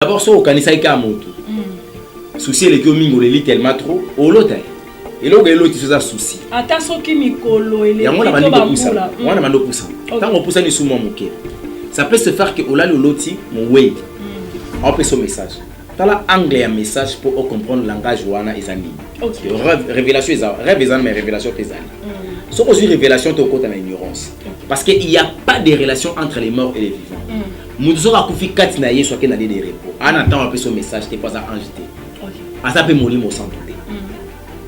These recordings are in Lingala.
D'abord, si on connaît ça, il y a un moto. Souci, les communes, les tellement trop. Au lot, et là, l'autre, il fait un souci. Attention, qui m'icolo, et on a demandé pour ça. On a demandé pour ça. Tant qu'on pousse un sous mon moquet. Ça peut se faire que au là, le loti, mon way. On peut son message. Dans l'anglais, un message pour comprendre le langage ouana et zani. Révélation, rêve et mais révélation et zani. Sauf que révélation, tu es au côté de l'ignorance. Parce qu'il n'y a pas de relation entre les morts et les vivants. Nous devons avoir quatre naïs soit qu'il y a des repos. En attendant un peu ce message, tu n'es pas à enjeter. À ça peut mourir au centre.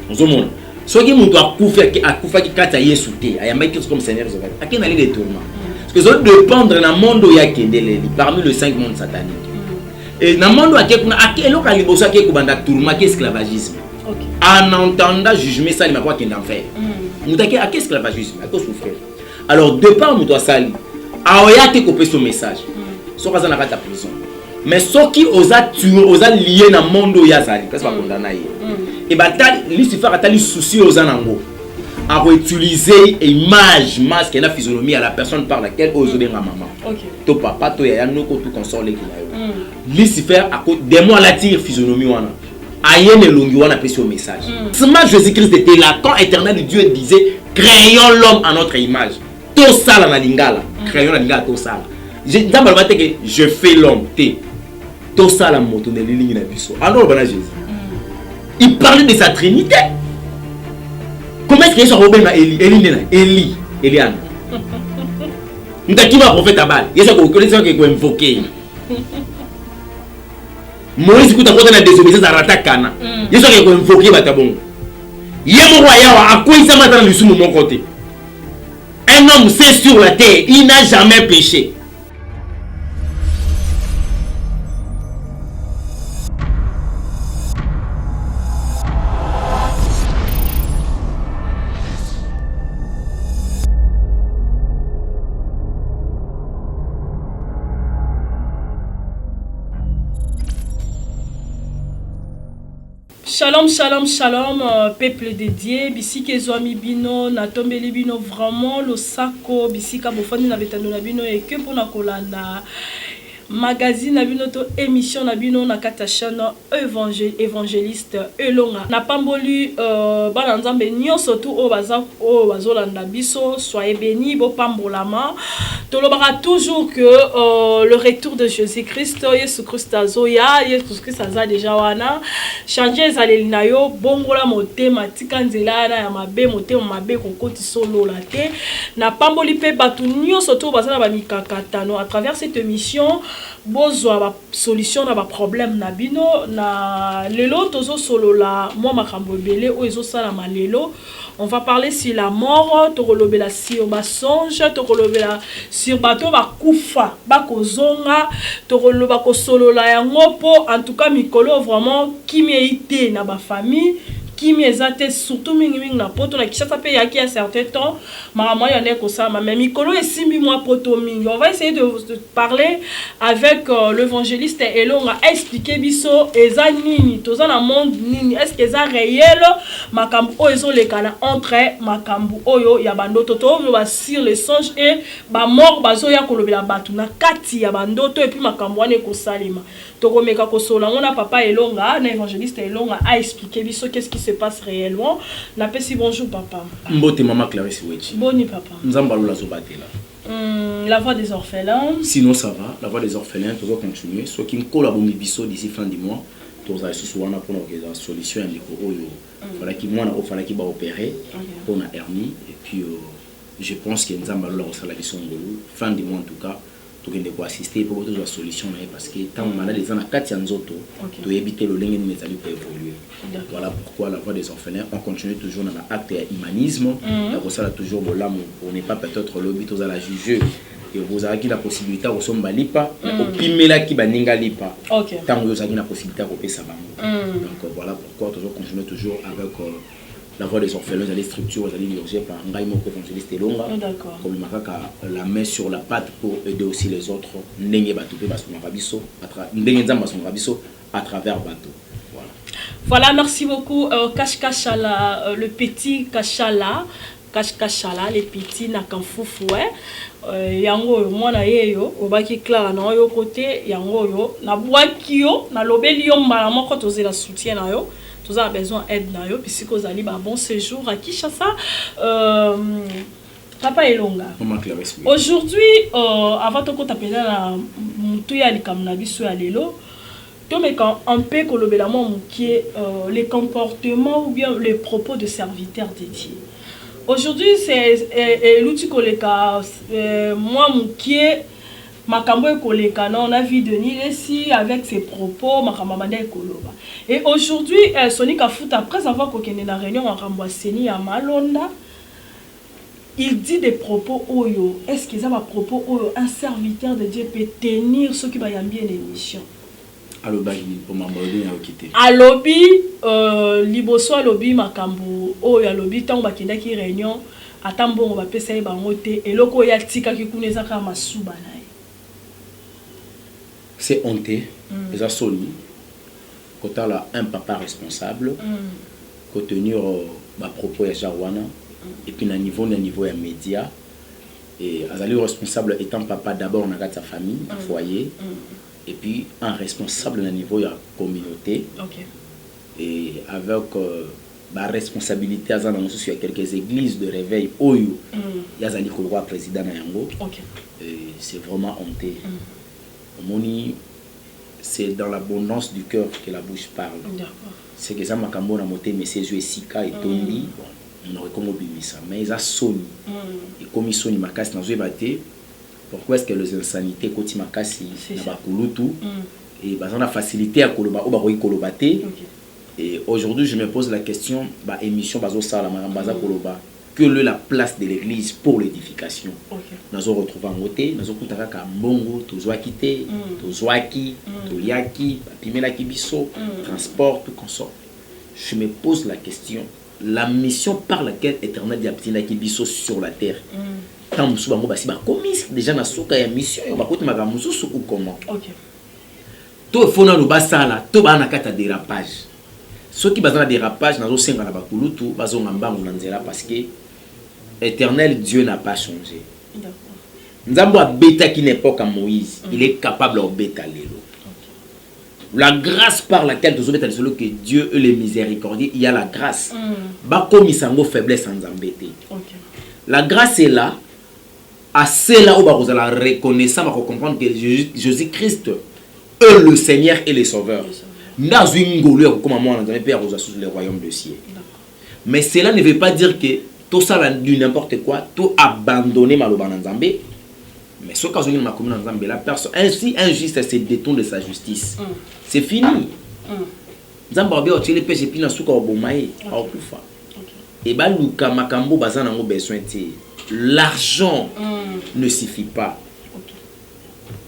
Nous avons soit que nous doit couper quatre naïs sauter. Il y a des choses comme Seigneur. À qui n'allait des tourments. Parce que ça dépend de la monde où il y a parmi les 5 mondes sataniques. Et dans le monde où il y a tourment qui est esclavagisme. En entendant jugement ça, il m'a pas qu'il en fait. Nous avons à esclavagisme, à quoi souffrir. Alors de part nous doit salir. Aoya te copier ce message. Soit pas dans la prison. Mais ceux qui osent tuer, osent lier dans le monde où il y a sali, parce que pas condamné. Et bah Lucifer a tali souci aux anango. À utiliser image, masque et la physionomie à la personne par laquelle osent dire ma maman. To papa, to yaya, no ko tout consoler qui là. Lucifer a des mots à la tire physionomie wana. Ayen et longi wana pèse au message. Seulement Jésus-Christ était là quand éternel Dieu disait créons l'homme à notre image. Tout ça la lingala, créons la lingala tout ça. Je fais l'homme, tout ça la moto de l'île de Bissau. Alors, Jésus. Il parlait de sa trinité. Comment est-ce qu'il soit Robin Eli, Eliane. Nous avons un prophète à balle. Il y a des gens qui invoqué. Moïse qui a fait des désobéissances à Ratakana. Il y a des gens qui invoqué Batabon. Il y a un roi à quoi il s'est maintenant le sous mon côté. Un homme c'est sur la terre, il n'a jamais péché. Shalom, shalom, shalom, peuple dédié. Bisike Zoami Bino, Natombeli Bino, vraiment, le sako, Bisika Bofani, Nabetano Nabino, et que pour Nakolanda. Magazine na bino to émission na bino na kata chaîne évangéliste elonga na pamboli bana nzambe nyonso tu o bazolanda biso soyez bénis bo pambolama tolobaka toujours que le retour de Jésus-Christ Yesu Christ azoya Yesu Christ aza déjà wana changer ezaleli na yo bongola motema tika nzela na ya mabe motema mabe kokoti solo la te na pamboli pe batu nyonso tu bazana ba mikakatano à travers cette émission bozwa ba solution na ba problème na bino na lelo tozo solo la moi makambo belé o ezo sala malelo on va parler sur la mort tokolobela sur ba songe tokolobela sur bato ba kufa ba kozonga tokoloba ko solo la yango po en tout cas mikolo vraiment qui mérite na ba famille qui m'exate surtout mingi na poto na kishasa pe yaki à certain temps maman y en est comme ça mais mikolo et simbi moi poto mingi on va essayer de parler avec l'évangéliste Elonga expliquer biso eza nini toza na monde nini est-ce que eza réel makambu o ezo le kana entre makambu oyo ya bandoto to ba sur les songes et ba mort bazo ya kolobela batu na kati ya bandoto et puis makambu wane ko salima tokomeka ko sola ngona papa Elonga na évangéliste Elonga a expliqué biso qu'est-ce qui se passe réellement. La paix, bonjour papa. Mbote maman Clarisse Wechi. Boni papa. Nzambalola Zobatela. La voix des orphelins. Sinon ça va, la voix des orphelins, tu vas continuer. Soit qui me collabore biso d'ici fin du mois, tu vas essayer souvent pour une solution à l'école. Il fallait qu'il va opérer pour une hernie et puis je pense que Nzambalola va la mission fin du mois en tout cas. Tu vas assister pour trouver une solution parce que tant que malade les en a 4 ans tu dois éviter le lien de pour évoluer. Voilà pourquoi la voix des orphelins on continue toujours dans l'acte humanisme ça toujours l'âme on n'est pas peut-être le but à la juger et vous avez la possibilité au somba lipa au pimela qui baninga lipa tant que vous avez la possibilité au pesa donc voilà pourquoi toujours continuer toujours avec la voix des orphelins, les structures, les dirigées par Ngaïmo évangéliste Elonga, comme la main sur la patte pour aider aussi les autres, à travers bateau. Voilà, merci beaucoup Kachala, le petit Kachala. Kashkashala les petits na kanfufu yango mwana yeyo obaki Clara na yo côté yango yo na bwaki yo na lobeli yo mbala moko tozela soutien na yo toza besoin aide na yo puisque ozali ba bon séjour à Kinshasa Papa Elonga. Aujourd'hui avant de t'appeler la mutu ya likamna biso ya lelo mais quand on peut kolobela mo mukie les comportements ou bien les propos de serviteurs dédiés. Aujourd'hui, c'est l'outil koleka moi mukie makambo koleka on a vu Denis ici avec ses propos makamamanda koloba. Et aujourd'hui Sonika Foot après avoir kokene na réunion en Rambouaseni à Malonda, il dit des propos oyo. Est-ce qu'ils ont un propos oyo un serviteur de Dieu peut tenir ce qui va y bien l'émission? Alobi liboso alobi makambo oyo alobi tango bakendaki réunion atambongo bapesa ye bango te eloko ya tika kikuneza ka masuba na ye. C'est honte eza soni kotala un papa responsable ko tenir ba propos ya Jarwana et puis na niveau ya média et azali responsable étant papa d'abord na sa famille foyer. Et puis un responsable au niveau de la communauté. Et avec la responsabilité sur quelques églises de réveil où il y a le roi président Nayango. C'est vraiment honteux. C'est dans l'abondance du cœur que la bouche parle. C'est que ça m'a cambo na moté mais c'est joué Sika et Tondi. On aurait comme ça mais ils a Sony. Et comme ils Sony ma casse dans batté. Pourquoi est-ce que les insanités côté makasi na bakulutu et bazan la facilité à koloba ou baroyi kolobate. Et aujourd'hui je me pose la question ba émission bazo sala baza koloba que la place de l'église pour l'édification. Nazo retrouver en côté nazo kutaka ka mbongo tozwaki te tozwaki toyaki pimela kibiso transport tout consort. Je me pose la question la mission par laquelle Éternel Diabtina kibiso sur la terre. Quand nous sommes déjà dans la mission, ou comment? Tout le monde a tout le dérapage. Ceux qui ont un dérapage, parce que l'éternel Dieu n'a pas changé. Nzambo a bêta qui n'est pas comme Moïse, il est capable de bêta l'élo. La grâce par laquelle nous sommes sur que Dieu est le miséricordieux, il y a la grâce. Comme il s'en faiblesse sans embêter. La grâce est là. Assez là où vous allez reconnaître, vous comprendre que Jésus-Christ est le Seigneur et le Sauveur. Dans une goulure, comme moi, on a peur aux assos le royaume de ciel. Mais cela ne veut pas dire que tout ça du n'importe quoi, tout abandonné maloba Nzambé. Mais ce cas où ma commune Nzambé, la personne ainsi injuste se détourne de sa justice. C'est fini. Nzambé tu les pêches et puis na souka obomaye, au kufa. Et bah luka makambo bazan nango besoin ti. L'argent ne suffit pas.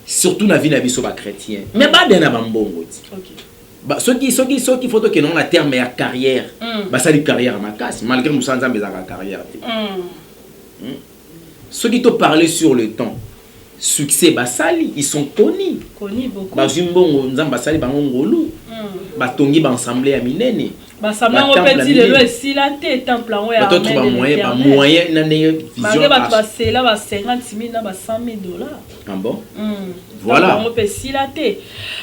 Surtout dans la vie de la chrétien. Mais pas dans la bambongo. Ceux qui font que non la terme et la carrière, ça la carrière à ma casse. Malgré nous sans la carrière. Ceux qui te parlent sur le temps, succès, basali, ils sont connus. Connus beaucoup. Bazumbo, nzambasali bangongolu. Batongi bansemblé à minene. Basama opeti lelo esila te temple ngo ya moyen na vision ba cela ba 50,000 na ba 100,000 $. Ah bon? Voilà. On peut esila te.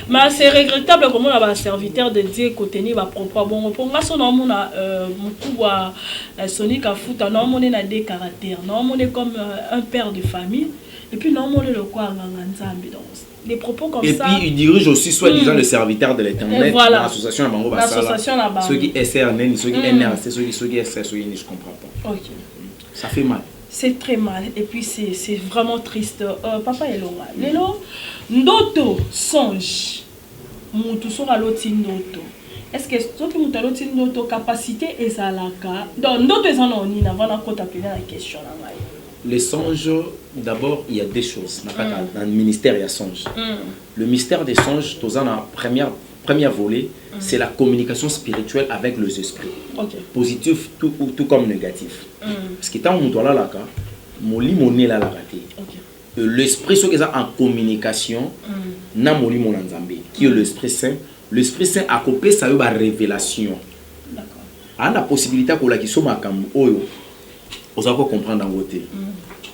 Mais c'est regrettable comme on a ba serviteur de Dieu côté ni ba propre bon pour nga so na mona mukubwa Sonika Foot na mona na des caractères. Na mona comme un père de famille et puis na mona le quoi nzambe donc des propos comme et ça. Et puis il dirige aussi soi-disant le serviteur de l'Éternel, voilà. L'association à Bango Bassala. Ceux qui SRN, ceux qui NRC, ceux qui SR, ceux qui je comprends pas. Ok. Ça fait mal. C'est très mal et puis c'est vraiment triste. Papa Elonga, lelo ndoto songe. Mutu sera loti ndoto. Est-ce que ceux qui mutu loti ndoto capacité ezalaka? Donc ndoto ezana oni na vana ko t'appeler la question là. Les songes, d'abord, il y a des choses. Dans le ministère, il y a songes. Le mystère des songes, dans la première volet, c'est la communication spirituelle avec les esprits. Positif tout comme négatif. Parce que tant que nous là, l'esprit, ce qui est en communication, qui est l'Esprit Saint. L'Esprit Saint a coupé sa révélation. Il y a la possibilité que la Vous allez comprendre dans côté.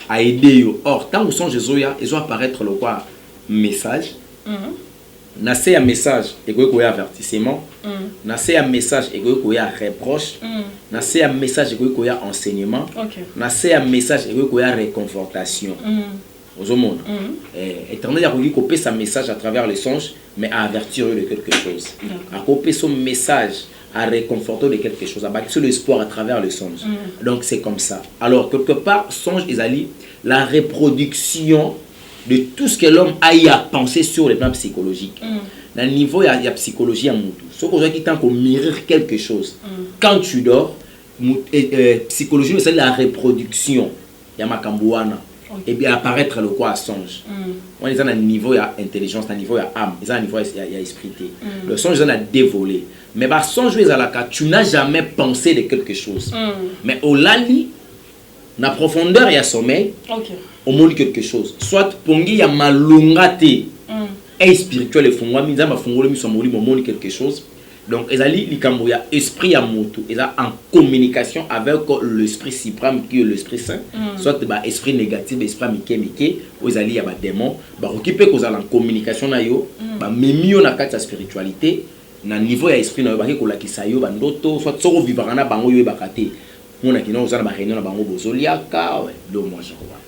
À aider yo. Or, tant que songe zoya, ils vont apparaître le quoi message. Nassé un message et que avertissement. Nassé un message et que reproche. Nassé un message et que enseignement. Nassé un message et que réconfortation. Aux hommes. Éternel a voulu couper sa message à travers les songes, mais à avertir de quelque chose. À couper son message, à réconforter de quelque chose, à bâtir l'espoir à travers les songes. Donc c'est comme ça. Alors quelque part, songe Isali, la reproduction de tout ce que l'homme a eu à penser sur le plan psychologique. Dans le niveau, il y a psychologie à Moutou. Ce qu'on dit tant qu'on mire quelque chose. Quand tu dors, psychologie, c'est la reproduction. Il y a ma cambouana. Et bien apparaître le quoi songe. On est dans un niveau il y a intelligence, un niveau il y a âme, il y a un niveau il y a esprit. Le songe il a dévolé. Mais bah songe tu n'as jamais pensé de quelque chose. Mais au lali, la profondeur il y a sommeil. Au monde quelque chose. Soit pongi il y a malungate et spirituel et fongwa miza ma fongolo mi somoli mo monde quelque chose. Donc ezali likambo ya esprit ya moto eza en communication avec l'esprit suprême qui est l'esprit saint. Soit ba esprit négatif esprit mike ou ezali ya ba démon ba okipe ko en communication na yo ba memio na kati ya spiritualité na niveau ya esprit na yo ba ke ko lakisa yo ba ndoto soit soko vivre na bango yo ba kate mona kino ozana ba réunion na bango bozoliaka do moi je crois.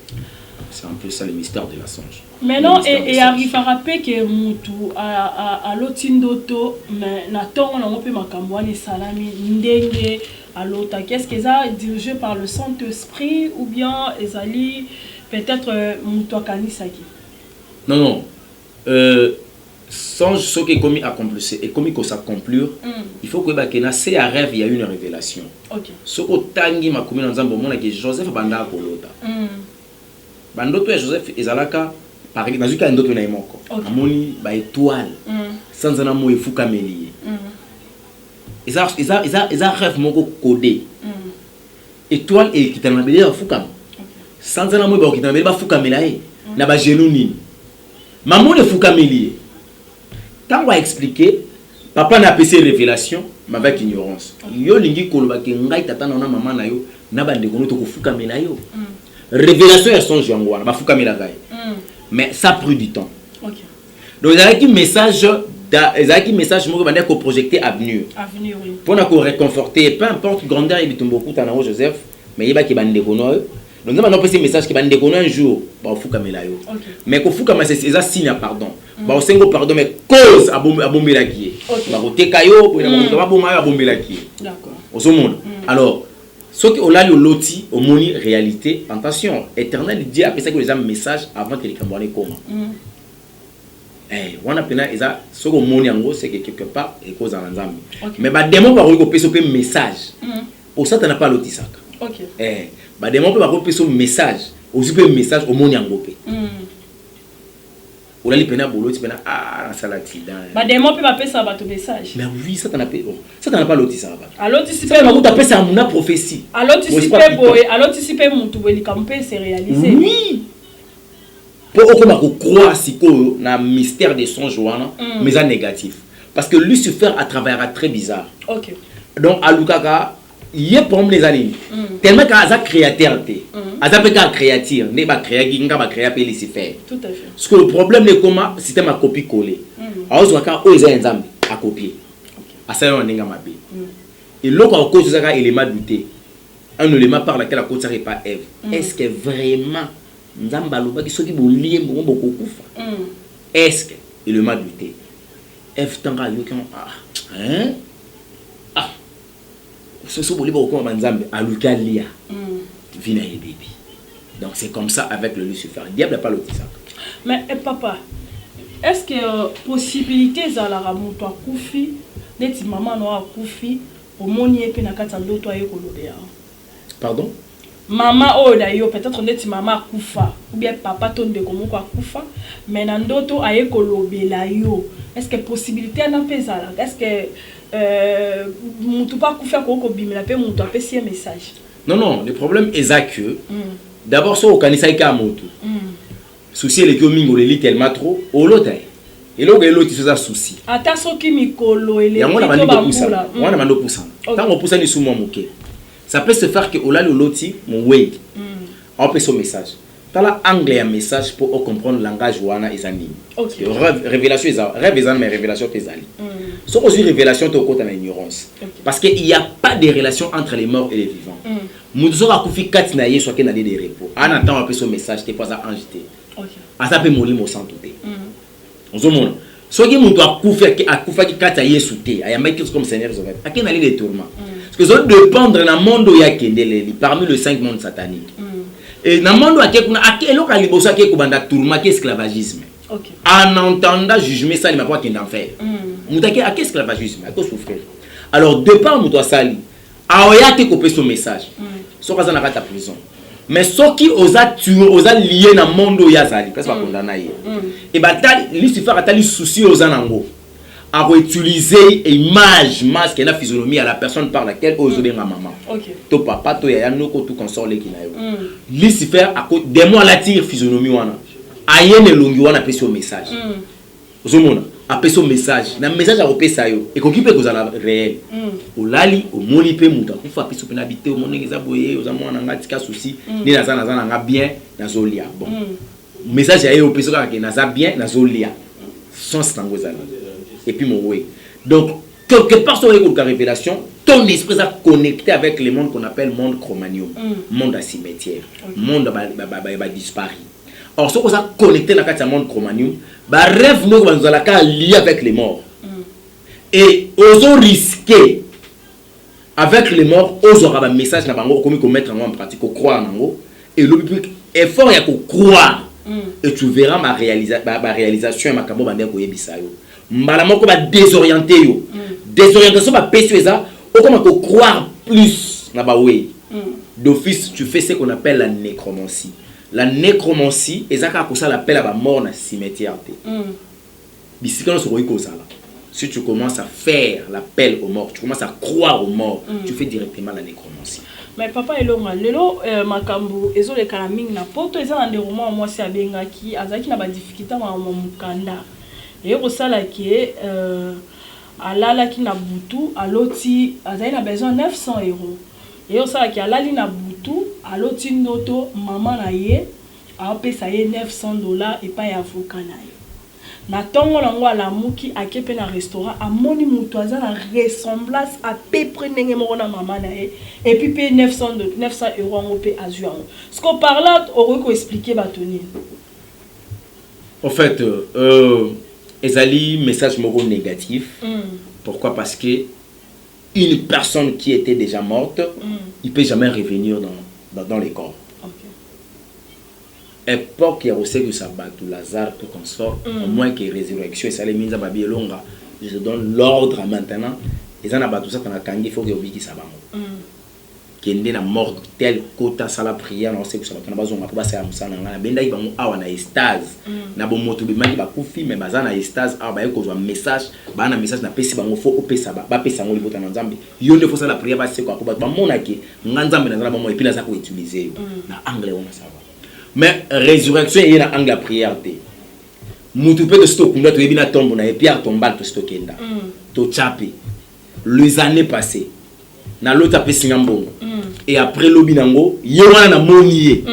C'est un peu ça le mystère de la songe. Maintenant, et arrive à rappeler que Moutou à l'otindoto, mais n'attend on a un peu ma cambouane salami ndenge à l'autre. Qu'est-ce qu'ils ont dirigé par le Saint-Esprit ou bien Ezali peut-être Moutou à Kanisaki? Non. Songe ce qui est commis accomplir et commis qu'on s'accomplir. Il faut que bakena c'est un rêve, il y a une révélation. OK. Ce que tangi ma commune en Zambo mona que Joseph banda ko lota. Bandoto ya Joseph ezalaka par exemple dans un ndoto na imoko amoni ba étoile sans na mo efuka melié eza rêve moko codé étoile et kitana belé afuka sans na mo ba kitana belé ba fuka melaye na ba genou nini maman efuka melié tant va expliquer papa n'a pas ces révélations mais avec ignorance yo lingi koloba ke ngai tata na maman na yo na bande kono to kufuka melayo révélation elles sont jangwana bafuka melagai mais ça prend du temps. Donc il y a un message moko bande ko projeter avenir oui pour na ko réconforter peu importe grandeur il tombe beaucoup tana Joseph mais il va ki bande kono donc on a un message qui bande kono un jour ba fuka melayo mais ko fuka c'est ça signe pardon ba sengo pardon mais cause abommelaki ba ko tekayo pour na ba bomaya abommelaki d'accord au monde alors ce qui on a le loti au moni réalité attention éternel dit après ça que les âmes message avant que les cambouane comment on a pena ça ce que moni en gros c'est que quelque part et cause en ensemble mais ba démon ba ko peso pe message au ça n'a pas loti ça OK ba démon ba ko peso message aussi pe message au moni en gros pe on a li pena bolo ti pena ça l'accident ba démon peut pas ça ba ton message mais oui ça t'en a pas loti ça ba alors tu sais pas ma ta ça mon prophétie alors tu sais pas boy alors tu sais pas mon touteli campé c'est réalisé oui pour comment ko croire si ko na mystère des songes wana mais ça négatif parce que Lucifer à travers très bizarre OK donc alukaka yé pour les années tellement qu'à créateur aza peut créature ne ba créer ginga ba créer pe Lucifer tout à fait parce que le problème est comment système à copier coller alors quand eux ils nzambe à copier à ça on ninga mabe et l'autre à cause ça élément douté un élément par lequel la cause ça pas Ève est-ce que vraiment nzambe aloba ki soki bolie mo boko kufa est-ce que élément douté Ève tanga yo hein ce boli boko nzambe aluka lia vina et baby. Donc c'est comme ça avec le Lucifer. Le diable n'a pas l'autre ça. Mais papa, est-ce que possibilité za la ramuto akufi, neti maman no akufi, au moni epe na kata ndoto ayo kolobea. Pardon? Maman oh d'ailleurs peut-être neti maman akufa ou bien papa ton de komoko akufa, mais na ndoto ayo kolobela yo. Est-ce que possibilité na pesa là? Est-ce que mutu pa kufa ko bimela pe mutu apesi un message? Non, le problème est que d'abord, si on a un moto, souci est que on a tellement trop, on l'autre. Et là, on a un souci. Attention, qui mikolo, il y a un poussant. Tant qu'on pousse, on est sous mon moquet. Ça peut se faire que Ola Loti, mon way. On peut son message. Dans l'anglais, un message pour comprendre le langage wana et zani. Révélation, rêve mais révélation tes ali. Sauf que révélation, tu as côté l'ignorance. Parce qu'il n'y a pas de relation entre les morts et les vivants. Nous avons koufi kat na ye soit qu'il y a des repos. En attendant, on peut son message, t'es pas à enjeter. À ça peut mourir mon sang tout. Nous avons soit que nous doit koufa qui kat na ye souté. Il y a même quelque comme Seigneur Zovet. À qui n'allait des tourments. Parce que ça dépendre dans le monde où il y a kendele parmi les 5 mondes sataniques. Et dans le monde où il y a tourment, esclavagisme. En entendant jugement, ça ne m'a pas qu'un enfer. Nous avons esclavagisme, à cause souffrir. Alors, de part, nous devons salir. Alors, il y a te copier son message. Ce qui est dans la prison. Mais ce qui est lié dans le monde où il y a sali, parce que c'est condamné. Et bien, il suffit de souci aux anangos. À utiliser image, masque et la physionomie à la personne par laquelle vous avez ma maman. To papa, to yaya, no ko tout console qui n'a eu. Lucifer à côté des mots à la tire physionomie wana. Ayen et longi wana pèse au message. Zomona, a pèse au message. Na message à repé ça yo. Et qu'on qui peut que vous allez réel. Au lali, au moni pe muta. Qu'on fait pèse au pénalité, au moni qui zaboye, aux amants en angatika souci. Ni na zana zana bien, na zolia. Bon. Message à yo pèse au na za bien, na zolia. Sans stangozana. Et puis mon way. Donc, quelque part sur la révélation, ton esprit est connecté avec le monde qu'on appelle monde chromanium, monde asymétrique, monde va disparaître. Or, ce qu'on a connecté dans le monde chromanium, rêve nous va lié avec les morts. Et osons risquer avec les morts, osons avoir un message comme mettre en pratique, croire en haut, et le public effort est pour croire. Et tu verras ma réalisation et ma camo bandé ko yebisayo. Malamoko va désorienter yo. Désorientation va pécher ça. Ou comment croire plus na ba way. D'office tu fais ce qu'on appelle la nécromancie. La nécromancie ezaka ko ça l'appelle à la mort na cimetière té. Bisikano so ko ça là. Si tu commences à faire l'appel aux morts, tu commences à croire aux morts, tu fais directement la nécromancie. Mais papa elonga lelo makambu ezo le kalaming na poto eza na roman moi si abengaki azaki na ba difficulté ma mukanda. Et au sala qui est alala qui na butu aloti azali na besoin 900 €. Et au sala qui alali na butu aloti noto maman na ye a pesa ye $900 et pas ya avocat na ye. Na tongo lango ala muki akepe na restaurant amoni mutu aza na ressemblance à peu près ndenge moko na maman na ye et puis paye 900 € ngo pe azu yango. Ce qu'on parle là on peut expliquer batoni. En fait ezali message moro négatif. Pourquoi? Parce que une personne qui était déjà morte, il peut jamais revenir dans les corps. Époque il y a aussi que ça bat tout Lazare tout consort, au moins que résurrection et ça les mise à babi longa. Je te donne l'ordre maintenant. Et ça n'a pas tout ça dans la kangi, il faut que vous qui ça va. Qui est na mort tel quota ça la prière on sait que ça va pas besoin pour passer à musana na benda iba mo awa na estase na bo moto be mali ba kufi mais baza na estase awa ba yeko zo message ba na message na pesi bango fo opesa ba pesa ngo libota na nzambe yo nde fo ça la prière ba se ko ba mona ke nzambe na nzambe mo et puis na ça ko utiliser na anglais on ça va mais résurrection est na anglais prière té mutu pe de stock kunda to ebina tombo na et pierre tombal to stockenda to chapi les années passées na l'autre a pesi ngambongo et après l'obinango yewana na monier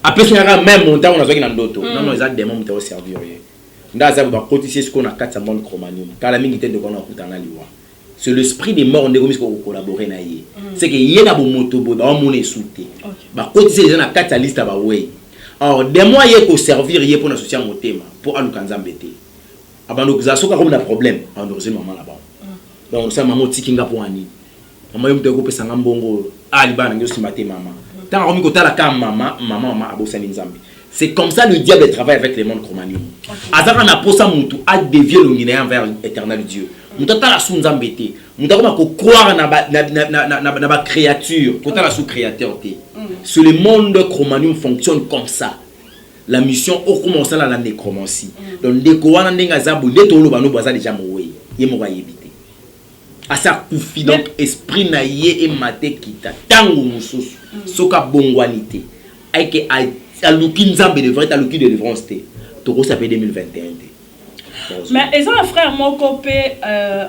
après c'est même montant on a zoki na ndoto non ils a des moments de servir ndaza ba cotiser ce qu'on a 4 monde chromanium kala mingi tende ko na kutana liwa c'est l'esprit des morts ndeko misko collaborer na ye c'est que yena bo moto bo ba mona souté ba cotiser les na 4 liste ba way alors des mois ye ko servir ye pour na soutien motema pour alukanzambete abando kuzasoka comme na problème en deuxième maman là-bas donc ça maman tikinga pour ani maman yo mteko pesa ngambongo ali bana ngi simate mama tant ko kotala ka mama abosani nzambe. C'est comme ça le diable travaille avec les mondes chromanium. Azaka na posa mutu a dévier l'ongina vers l'éternel Dieu. Muta ta la sou nzambete. Muta ko croire na ba créature, ko ta la sou créateur té. Sur le monde chromanium fonctionne comme ça. La mission au commence là la nécromancie. Donc ndeko wana ndenga zabu ndeto lo bano baza déjà mowe. Ye mo ba yebite. Asa kufi donc esprit na ye et maté kita tango mususu. Soka bongwanité. Aike a l'ouki nzambe de vrai, a l'ouki de délivrance té. Toko ça fait 2021 té. Mais est-ce un frère mon copé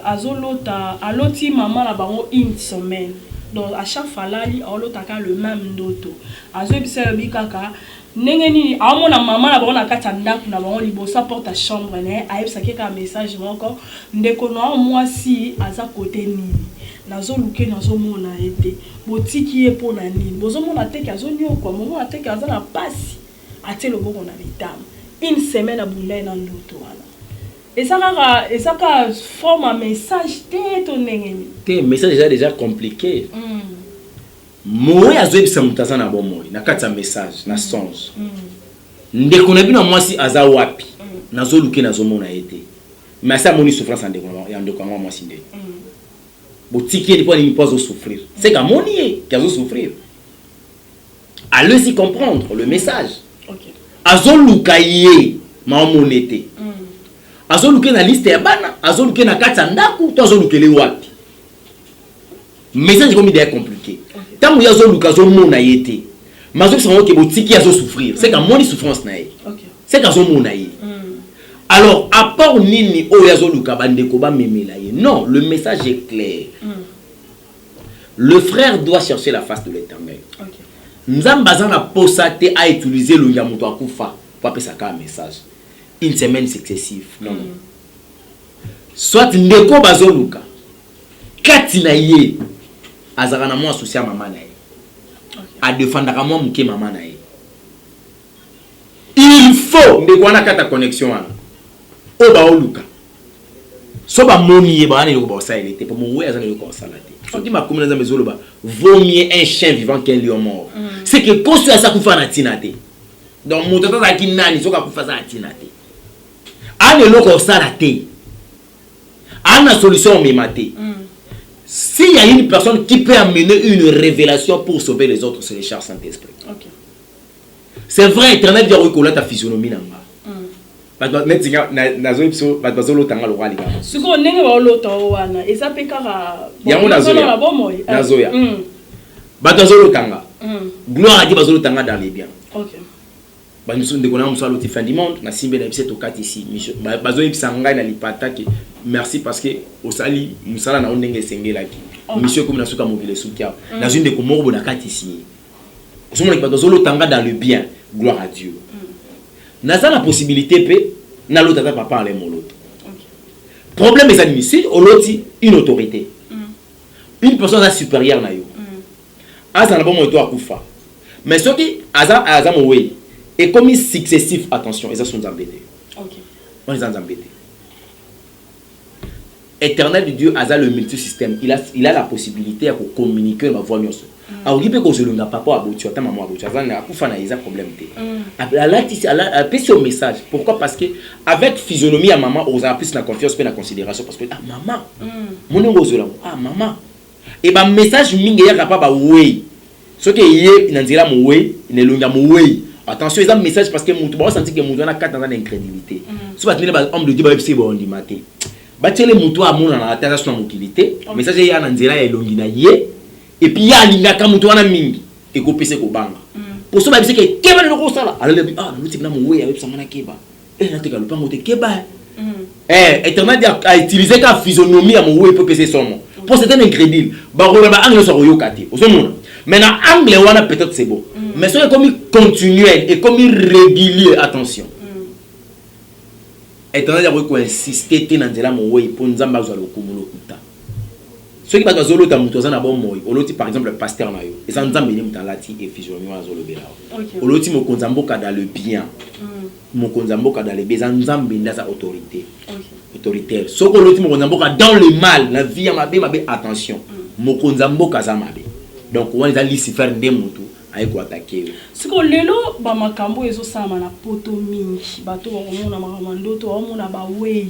azolota aloti maman la bango une semaine. donc à chaque fois là li olotaka le même ndoto azo bisa bikaka ndenge nini amona mama na bona kata ndaku na bango libosa porte à chambre ne ayebisa ka message moko ndeko no mwasi aza côté nini nazo luke nazo mona ete botiki e pona nini bozo mona teke azo nyoko momo ateke aza na pasi atelo boko na bitam une semaine à bunda na ndoto wana et ça forme un message te message déjà compliqué moi azobisa mutaza na bomoi na kati message na songe ndeko na bino mwasi aza wapi nazo luke nazo mona ete mais ça moni souffrance en ndeko ya ndeko ngwa mwasi nde botiki ele pour ni pas souffrir c'est que moni qui a souffrir allez-y comprendre le message OK azo luka ye ma monete azo luke na liste ya bana azo luke na kati ndaku to azo lukele wapi message comme il est compliqué tant que azo luka azo mona yete mazo sango ke botiki azo souffrir c'est que moni souffrance na ye c'est que azo mona ye alors à part nini o azo luka bandeko ba memela ye non le message est clair le frère doit chercher la face de l'Éternel Nzambaza na posate a utiliser le yamuto akufa pour appeler ça un message une semaine successive non soit ndeko bazoluka kati na ye azaka na mo associé mama na ye a défendra mo muke mama na ye il faut ndeko na kata connexion wana o ba oluka so ba moni ye ba na ko ba sa ele te pour mo we azana ko sala te so ki ma komuna za mezolo ba vaut mieux un chien vivant qu'un lion mort c'est que quand tu as ça kufa na tinate donc mo tata za kinani so ka kufa za tinate ane loko sala te ana solution memate s'il y a une personne qui peut amener une révélation pour sauver les autres c'est le Charles Saint-Esprit. OK. C'est vrai Internet vient reconnaître ta physionomie nanga. Ba metinga na zo episo ba zo lotanga lo kwali kama. Siko ndenge ba lota wana eza pekara yango na zo ya bomoy. Na zo ya. Ba zo lotanga. Gloire à Dieu ba zo lotanga dans les biens. OK. Ba nous de connait musalo ti fin du monde na simbe na episode 4 ici. Ba zo episa ngai na lipata ke merci parce que au sali musala na ondenge sengela ki. Monsieur comme na suka mobile sukia. Na une de komorbo na 4 ici. Osomona ba zo lotanga dans le bien. Gloire à Dieu. Naza la possibilité pe na l'autre papa parler mon l'autre. Problème est admis oloti une autorité. Une personne supérieure na yo. Aza na bon moto akufa. Mais ce qui aza mo way et comme successif attention, ils sont embêtés. OK. On les embêtés. Éternel de Dieu aza le multisystème. Il a la possibilité de communiquer ma voix nyonso. Alors il peut que je le n'a pas abouti ta maman abouti aza na akufa na isa problème te. Elle a passé au message. Pourquoi? Parce que avec physionomie à maman on a plus la confiance et la considération parce que maman mon ngozola maman et ba message mingi ya kapaba way. Ce que yé nanzira mo way ne longa mo way. Attention ils ont message parce que mutu ba senti que mutu na 4 ans d'incrédulité. Si ba tenir ba homme de Dieu ba psi ba ondimate. Ba tele mutu amona na terre sur mokilité. Message ya nanzira ya longi na yé. Et puis il y a l'ingaka mutu wana mingi et ko pese ko banga pour ça ba bise ke keba le ko sala ala le mutu na mo we ya pesa mana keba na te ka le pango te keba éternel a utilisé ka physionomie ya mo we pour pese son pour c'était incroyable ba ko ba angle so yo kati o so mona maintenant angle wana peut-être c'est bon mais c'est comme continuel et comme régulier attention éternel a ko insister te na nzela mo we pour nzamba zo lo kumulo kuta. Ceux qui va dans l'autre mutoza na bon moi oloti par exemple le pasteur na yo et nzambe ni mutalati et physionomie wa zolo bela oloti mo konzamboka dans le bien mo konzamboka dans le bien nzambe ndaza autorité autoritaire so ko oloti mo konzamboka dans le mal la vie ya mabe attention mo konzamboka za mabe donc on les a Lucifer nde mutu ay ko attaquer siko lelo ba makambo ezo sama na poto mingi bato ba mona makamando to mona ba way.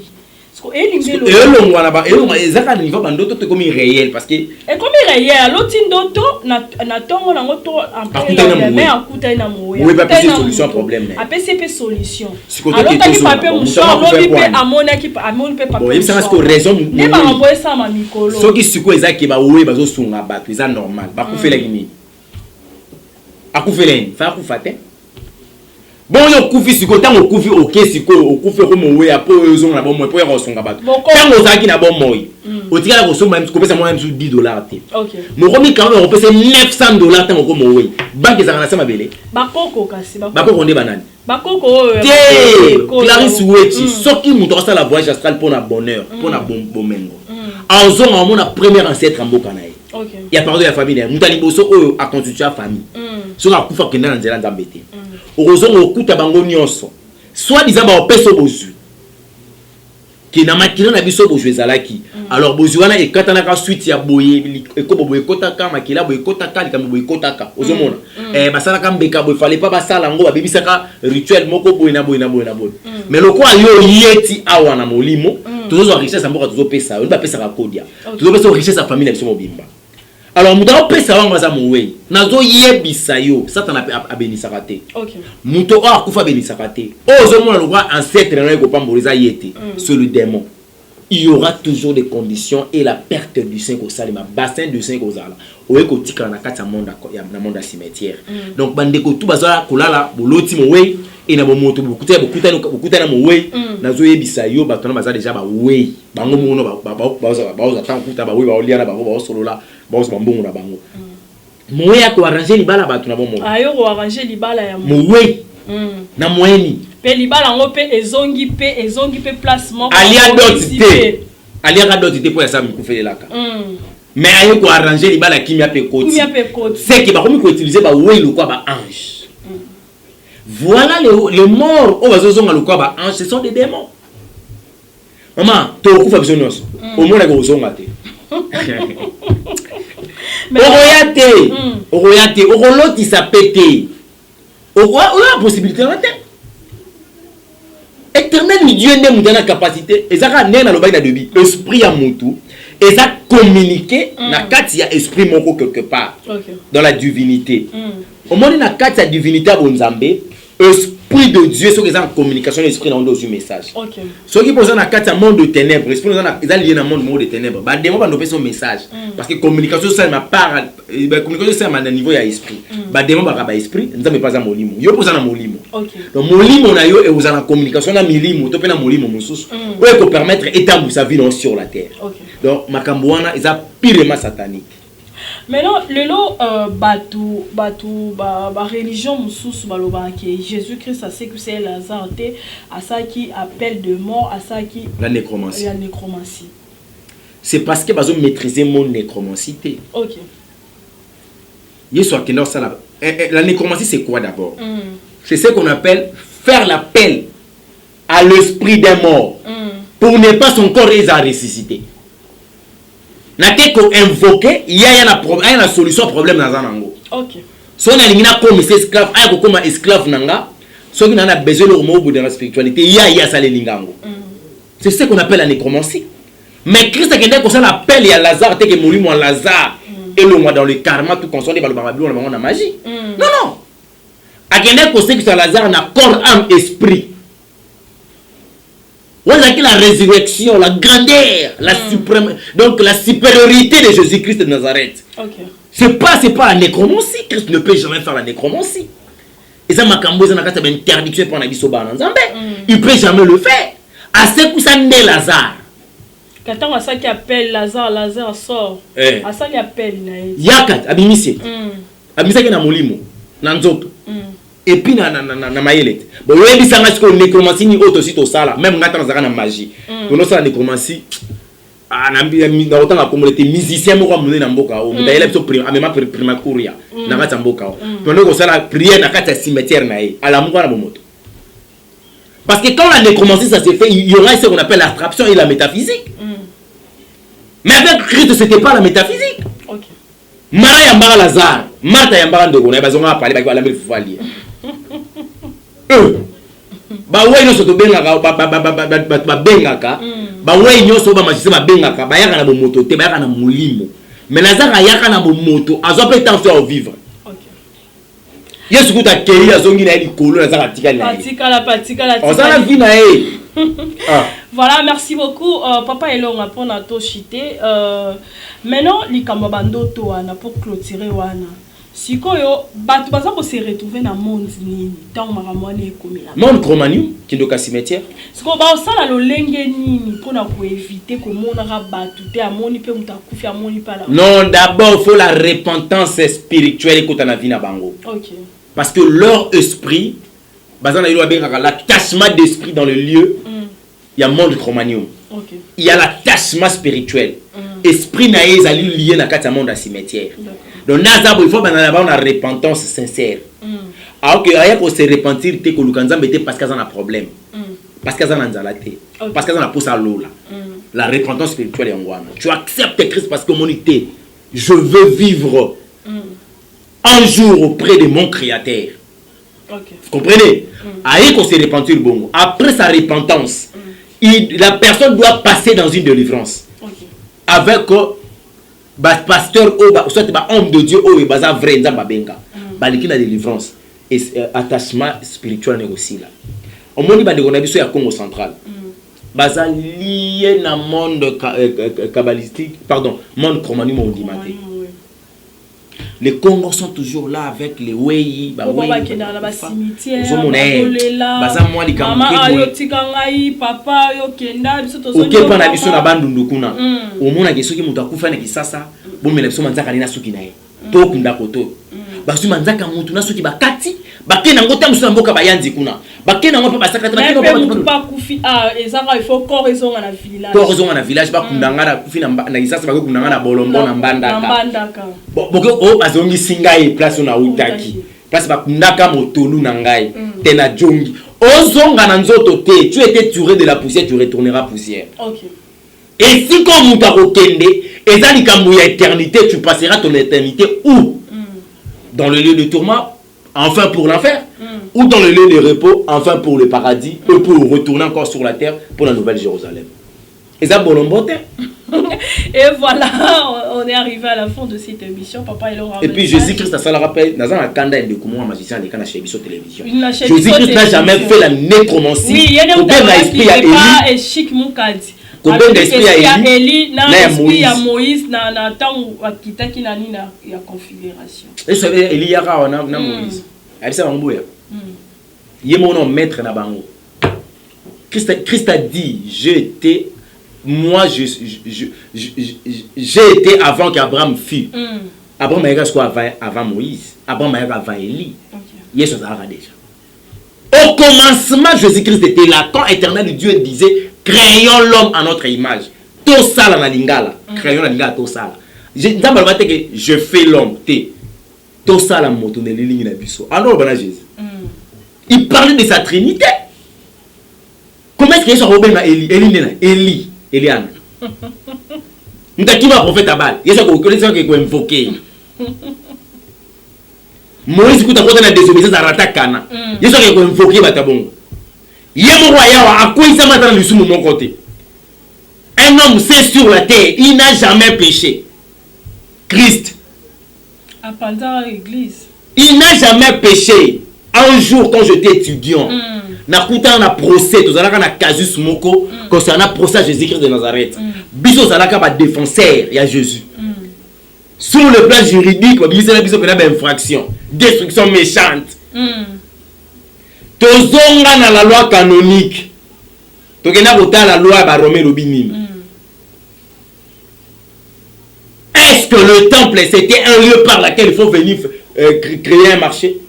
Et le niveau bandoto te comme réel parce que et comme réel l'autre ndoto na tongo na ngoto en mais akuta na moya oui pas de solution problème a PCP solution alors tu pas pe muso lobi pe amona ki amona pe pas bon il ça parce que raison ne ba envoyer ça ma mikolo so ki siko ezaki ba oui bazo sunga bato eza normal ba kufela kimi akufela ni fa kufate bon yo kufi siko tango kufi OK siko okufi ko mowe apo ezo na bon mowe po ya songa bato tango zaki na bon mowe otika ko so même ko pesa moi même $10 te OK mo komi quand même ko pesa $900 tango ko mowe banque za na sama bele bakoko kasi bakoko nde banani bakoko Clarisse Weti soki muto asala voyage astral pour na bonheur pour na bomengo azonga mo na première ancêtre mboka na ye OK ya pardon ya famille mutali boso oyo a constituer famille so ka kufa kenda na nzela nzambe te ozonga okuta bango nyonso soit disant ba opeso bozu ki na makina na biso bozu ezalaki alors bozu wana ekatana ka suite ya boye ekobo boye kotaka makila boye kotaka likambo boye kotaka ozomona basala ka mbeka boye fallait pas basala ngo babebisaka rituel moko boye na boye na boye na boye mais loko yo yeti awa na molimo tozo richesse mboka tozo pesa on ba pesa ka kodia tozo pesa richesse ya famille na biso mobimba. Alors, muta opesa wanga za muwe. Nazo yebisa yo, satana abenisaka te. OK. Muto a kufa benisaka te. Ozo mona lo roi ancêtre na ko pamboliza yete, c'est le démon. Il y aura toujours des conditions et la perte du sein au salima, bassin du sein au zala. Oye ko tika na kata monde na monde cimetière. Donc bandeko tout bazala kolala boloti mowe et na bomoto bokuta na mowe. Nazo yebisa yo batona bazala déjà ba we. Bango mono ba tankuta ba we ba oliana ba solola. Boss bambongo na bango mowe ya ko arranger libala batu na bomo ayo ko arranger libala ya mowe na moeni pe libala ngo pe ezongi pe placement alia dotité pour ça mikufelelaka mais ayo ko arranger libala kimia pe koti c'est que ba komi ko utiliser ba we le quoi ba ange voilà les morts au bazozonga le quoi ba ange ce sont des démons maman to kufa bisonos au moins ko zonga te Oroyate, oroloti sa pété. La possibilité là éternel Dieu n'est pas capacité et ça a né dans le bail de vie esprit à mutu et ça communiquer na kati ya esprit moko quelque part dans la divinité. Au moment na kati ya divinité à bonzambe esprit de Dieu sur les en communication l'esprit dans un message. OK. Ceux qui posent dans quatre monde de ténèbres, esprit dans lié dans monde de ténèbres. Bah démon va nous son message parce que communication ça ma part communication ça à niveau ya esprit. Bah démon va esprit, nous avons pas à molimo. Yo posa na molimo. OK. Donc molimo na yo et vous en communication na milimo, to pe na molimo mususu. Pour que permettre établir sa vie sur la terre. OK. Donc makambo wana eza pirement satanique. Maintenant, le lot religion mususu baloba que Jésus-Christ a ce que c'est Lazare à ça qui appelle de mort à ça qui la nécromancie. La nécromancie. C'est parce que bazo maîtriser mon nécromancie. OK. Yesu akenda ça la nécromancie c'est quoi d'abord? C'est ce qu'on appelle faire l'appel à l'esprit des morts pour ne pas son corps à ressusciter. Na te ko invoquer il y a la solution problème na zanango. OK. So na lingina comme esclave ay ko comme esclave nanga so qui na besoin le mot de la spiritualité il y a ça les lingango. C'est ce qu'on appelle la nécromancie. Mais Christ a qu'un ça l'appel à Lazare te que mourir moi Lazare et le moi dans le karma tout consommer par le Babylone dans la magie. Non. A qu'un ko c'est que ça Lazare na corps âme esprit. Voilà que la résurrection, la grandeur, la suprême, donc la supériorité de Jésus-Christ de Nazareth. Okay. C'est pas la nécromancie. Christ ne peut jamais faire la nécromancie. Et ça m'a camboisé dans la carte d'interdiction pour Nabi Soba en Zambé. Il peut jamais le faire. À ce que ça n'est Lazare. Quand à ça qui appelle Lazare sort. À ça qui appelle. Yakat, abimisé. Abimisé qui est dans Molimo, dans Nzoto. Et puis na mayelet bon oui bisanga ce que nécromancie ni auto site au sala même ngata na zaka magie on ça nécromancie na autant la communauté musicien mo ko mona na mboka o mutaela biso même prima couria na kata mboka o pendant que ça la prière na kata cimetière na e ala moko na bomoto parce que quand la nécromancie ça se fait il y aura ce qu'on appelle l'attraction et la métaphysique mais avec Christ c'était pas la métaphysique. OK. Mara yambara Lazare Martha yambara ndoko na bazonga parler ba la mille fois lié ba ouais nyonso to bengaka ba bengaka ba ouais nyonso ba magicien ba bengaka ba yaka na bomoto te ba yaka na molimo mais Lazare yaka na bomoto azo pe temps faire vivre. OK. Yesu kuta keri azongi na likolo na zaka tikali na patika la on ça la vie na Voilà, merci beaucoup papa elonga pour na to chité maintenant likambo bandoto wana pour clôturer wana sikoyo bato baza ko se retrouver na monde nini tant maramone ekomela monde Cro-Magnon kindoka cimetière sikoyo ba osala lolenge nini pona ko éviter ko mona ka bato te amoni pe mutakufi amoni pa la non d'abord faut la repentance spirituelle écoute na vie na bango OK parce que leur esprit bazana ilo abengaka l'attachement d'esprit dans le lieu il y a monde Cro-Magnon OK il y a l'attachement spirituel esprit na ezali lié na kati ya monde à cimetière donc nazabo il faut banana ba na repentance sincère alors que aya ko se repentir te ko lukanzambe te parce que ça na problème parce que ça na nzala te parce que ça na posa lola la repentance spirituelle en ngwana tu acceptes Christ parce que monité je veux vivre un jour auprès de mon créateur. OK Vous comprenez aya ko se repentir bongo après sa repentance la personne doit passer dans une délivrance avec pasteur soit homme de Dieu ou baza vrai nzamba benga baliki na délivrance et attachement spirituel est aussi là au monde ba de biso ya Congo central baza lié na monde kabbalistique pardon monde Cro-Magnon ondimate les Congos sont toujours là avec les Wei, ba cimetière, baza moi li maman ayo tikangai papa yo kenda biso tozoni OK pana biso na bandundu kuna omona ke soki mutu akufa na kisasa bomela biso manzaka lina suki naye to kunda koto basu manzaka mutu na suki bakati bakena ngota musu mboka bayanzi kuna bakena ngo pa basaka bakena pa kufi ezanga il faut corps ezonga na village corps ezonga na village bakunda ngara kufi na kisasa bakunda ngara bolombo na mbandaka boko azongi singai place na utaki place bakundaka motolu na ngai tena jongi ozonga na nzoto te tu étais touré de la poussière tu retourneras poussière OK et si comme muta kokende ezali kambu ya éternité tu passeras ton éternité où dans le lieu de tourment enfin pour l'enfer ou dans le lieu de repos enfin pour le paradis ou pour retourner encore sur la terre pour la nouvelle Jérusalem. Et ça bolombote. Et voilà, on est arrivé à la fin de cette émission. Papa, et puis Jésus-Christ, ça le rappelle, dans un kanda de comment un magicien les cannes chez Bisso télévision. Jésus-Christ n'a jamais fait la nécromancie. Oui, il y a des et chic moukadi. Combien d'esprit à Élie, na Moïse, na temps akitaki na ni na ya configuration. Et ça veut dire Élie yara na Moïse. Elle ça bangoya. Yé mon nom maître na bango. Christ a dit, j'ai été avant qu'Abraham fût. Abraham a quoi avant Moïse. Abraham a avant Élie. Yesu ça déjà. Au commencement, Jésus-Christ était là. Quand éternel Dieu disait créons l'homme à notre image. Tout ça la lingala. Créons la lingala tout ça. Je fais l'homme. Tout ça la moto ne ligne na biso. Alors bana Jésus. Il parlait de sa trinité. Comment est-ce qu'il soit Robert na Élie Eliane. N'takima prophète Abal. Yesu ko connaître que ko invoquer. Moïse kuta kota na désobéissance à ratakana. Yesu ko invoquer batabongo. Yemo roya akoisa matana lisumu mon côté. Un homme c'est sur la terre, il n'a jamais péché. Christ. À pendant l'église. Il n'a jamais péché. Un jour quand j'étais étudiant, nakuta na procès, tout ça na casus moko concernant procès Jésus-Christ de Nazareth. Biso zalaka ba défenseur ya Jésus. Sur le plan juridique, biso na biso pena ba infraction, destruction méchante. Tozonga na la loi canonique. Tokena kota la loi ba Romain Robinini. Est-ce que le temple c'était un lieu par lequel il faut venir créer un marché?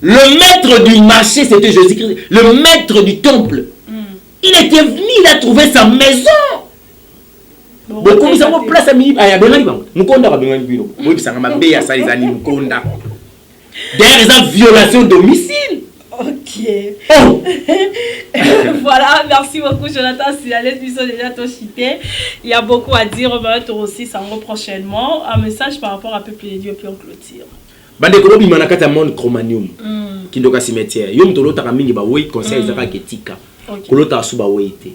Le maître du marché, c'était Jésus-Christ. Le maître du temple. Il était venu, il a trouvé sa maison. Beaucoup de gens place à Mili. D'ailleurs, ils ont violation de domicile. Ok. Voilà, merci beaucoup Jonathan. Si la lettre sont déjà tout cité, il y a beaucoup à dire. On va être aussi ça prochainement. Un message par rapport à Peuple de Dieu puis on clôture. Bande kolobi manakata monde Cro-Magnon kindoka cimetière yo mtolo taka mingi ba oui conseil zaka ketika kolota asuba wete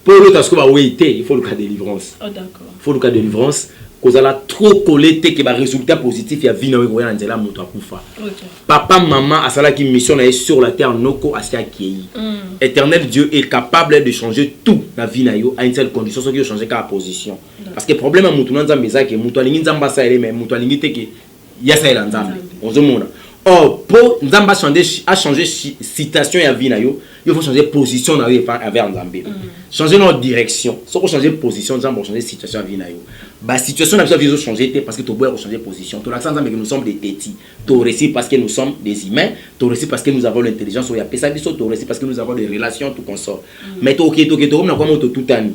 pour lota asuba wete il faut le cas de délivrance. Oh d'accord. Il faut le cas de délivrance kozala trop collé te que ba résultat positif ya vie na yo ya nzela moto akufa. Papa maman asalaki mission na sur la terre noko asia kiyi. Éternel Dieu est capable de changer tout na vie na yo à une seule condition, ce qui changer ka position. Parce que problème mutu na nzambe zaki mutu alingi nzamba sa ele mais mutu alingi te ke ya sa ele nzambe. Ozomona. Or pour nzamba changer citation ya vie na yo, il faut changer position na yo envers nzambe. Changer notre direction. Si on changer position, nzamba changer situation ya vie na yo. Bah situation na vie changer parce que tu dois changer position. To l'accent nzambe que nous sommes des tétis. To réussi parce que nous sommes des humains, to réussi parce que nous avons l'intelligence, ou ya pesa biso, to réussi parce que nous avons des relations tout consort. Mais to comme na kwa moto tout ani.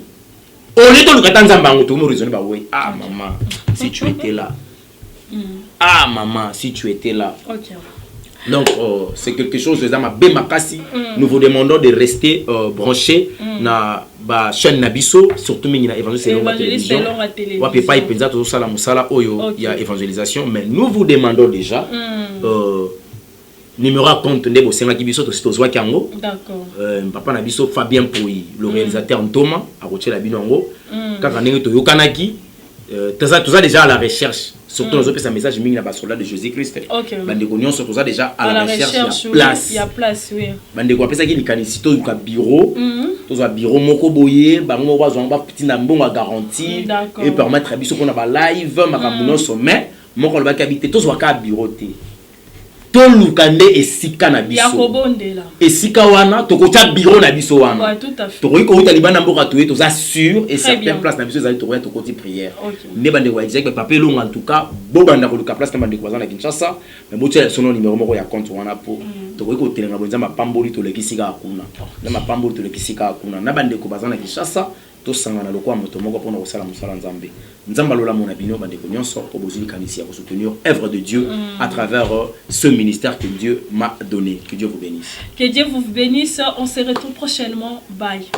Au lieu de le kata nzamba ngoto mo raisonner ba oui. Ah maman, si tu étais là. Ah maman, si tu étais là. OK. Donc c'est quelque chose de ma Bemakasi. Nous vous demandons de rester branchés na ba chaîne Nabiso, surtout na évangélisation à la télévision. Wa pepa ipenza to sala musala oyo ya évangélisation, mais nous vous demandons déjà numéro à compte de Bosenga Kibiso to sito zwa kango. D'accord. Papa Nabiso Fabien Pouy, le réalisateur Ntoma a roché la binongo. Kaka ndenge to yokanaki tout ça déjà à la recherche. Surtout dans un message mis na basola de Jésus-Christ. Bandeko nyonso tout ça déjà à la recherche, il y a place, oui. Bandeko apesa ki likanisi to yuka bureau, to za bureau moko boye, bango wa zo ba petit na mbongo garantie et permettre biso ko na ba live makamuno sommet, moko lo ba kabité to zo ka bureau te. To lukande esika na biso. Ya kobondela. Esika wana to ko ta bureau na biso wana. Ouais, tout à fait. To ko ta libana mboka to to za sûr et certaines places na biso za to to ko ti prière. Ne bande wa exact papa long en tout cas, bo banda ko luka place na bande ko za na Kinshasa, mais bo tia son numéro moko ya compte wana po. To ko telenga bonza mapamboli to lekisika akuna. Na mapamboli to lekisika akuna. Na bande ko baza na Kinshasa. To sangana lokwa moto moko pona kosala musala nzambe nzamba lola mona bino bande ko nyonso ko bozuli kanisi ya ko soutenir œuvre de Dieu à travers ce ministère que Dieu m'a donné. Que Dieu vous bénisse. Que Dieu vous bénisse. On se retrouve prochainement. Bye.